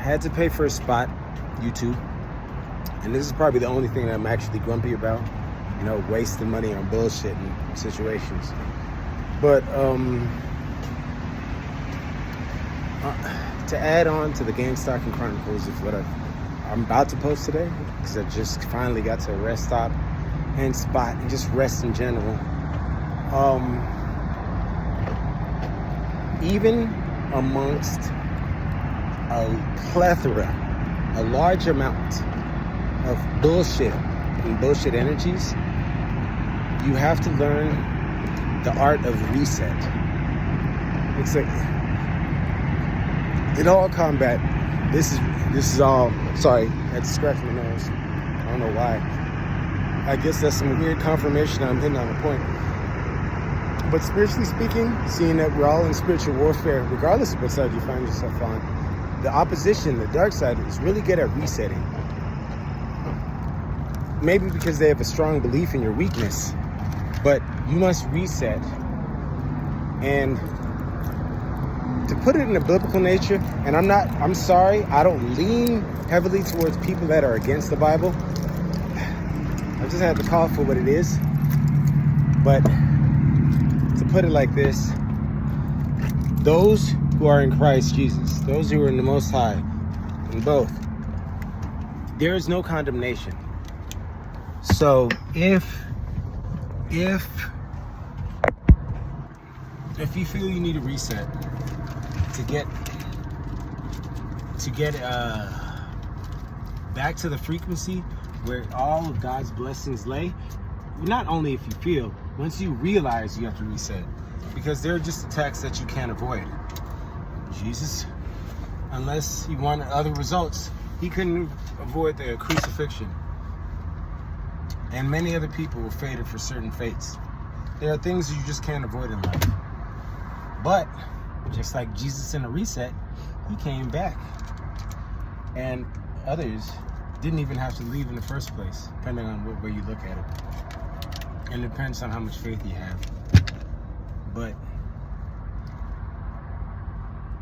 had to pay for a spot, YouTube. And this is probably the only thing that I'm actually grumpy about. You know, wasting money on bullshit and situations. But to add on to the GameStalking Chronicles of what I'm about to post today, because I just finally got to a rest stop and spot and just rest in general. Even amongst a plethora, a large amount of bullshit and bullshit energies, you have to learn the art of reset. It's like in all combat, this is all, sorry, I had to scratch my nose. I don't know why. I guess that's some weird confirmation I'm hitting on a point. But spiritually speaking, seeing that we're all in spiritual warfare, regardless of what side you find yourself on, the opposition, the dark side, is really good at resetting. Maybe because they have a strong belief in your weakness, but you must reset. And to put it in a biblical nature, and I'm sorry, I don't lean heavily towards people that are against the Bible. I just have to call it for what it is. But to put it like this, those who are in Christ Jesus, those who are in the Most High, in both, there is no condemnation. So if you feel you need a reset to get back to the frequency where all of God's blessings lay, not only if you feel, once you realize you have to reset, because there are just attacks that you can't avoid. Jesus, unless he wanted other results, he couldn't avoid the crucifixion. And many other people were fated for certain fates. There are things you just can't avoid in life. But, just like Jesus in a reset, he came back. And others didn't even have to leave in the first place, depending on what way you look at it. And it depends on how much faith you have. But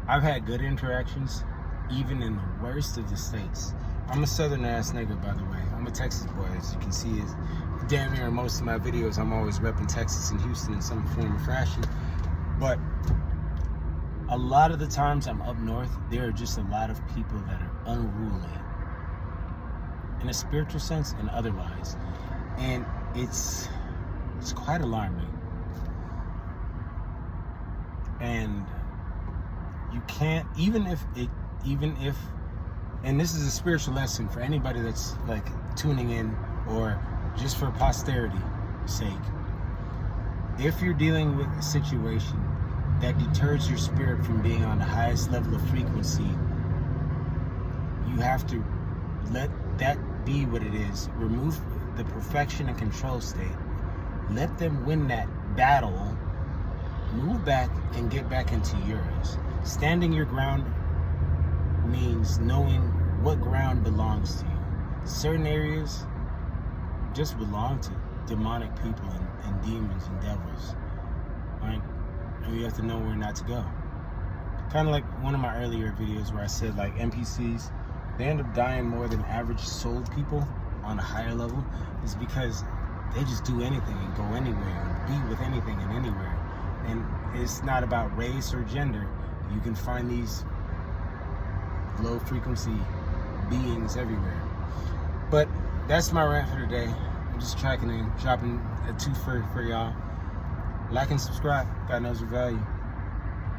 I've had good interactions, even in the worst of the states. I'm a southern ass nigga, by the way. I'm a Texas boy, as you can see. Damn near in most of my videos, I'm always repping Texas and Houston in some form or fashion. But a lot of the times I'm up north, there are just a lot of people that are unruly, in a spiritual sense and otherwise. And it's quite alarming. And you can't, even if, and this is a spiritual lesson for anybody that's like tuning in or just for posterity's sake. If you're dealing with a situation that deters your spirit from being on the highest level of frequency, you have to let that be what it is. Remove the perfection and control state. Let them win that battle. Move back and get back into yours. Standing your ground means knowing what ground belongs to you. Certain areas just belong to demonic people and demons and devils, right? And you have to know where not to go. Kind of like one of my earlier videos where I said, like, NPCs, they end up dying more than average soul people on a higher level, is because they just do anything and go anywhere and be with anything and anywhere. And it's not about race or gender. You can find these low frequency beings everywhere. But that's my rant for today. I'm just dropping a 2 for y'all. Like and subscribe. God knows your value.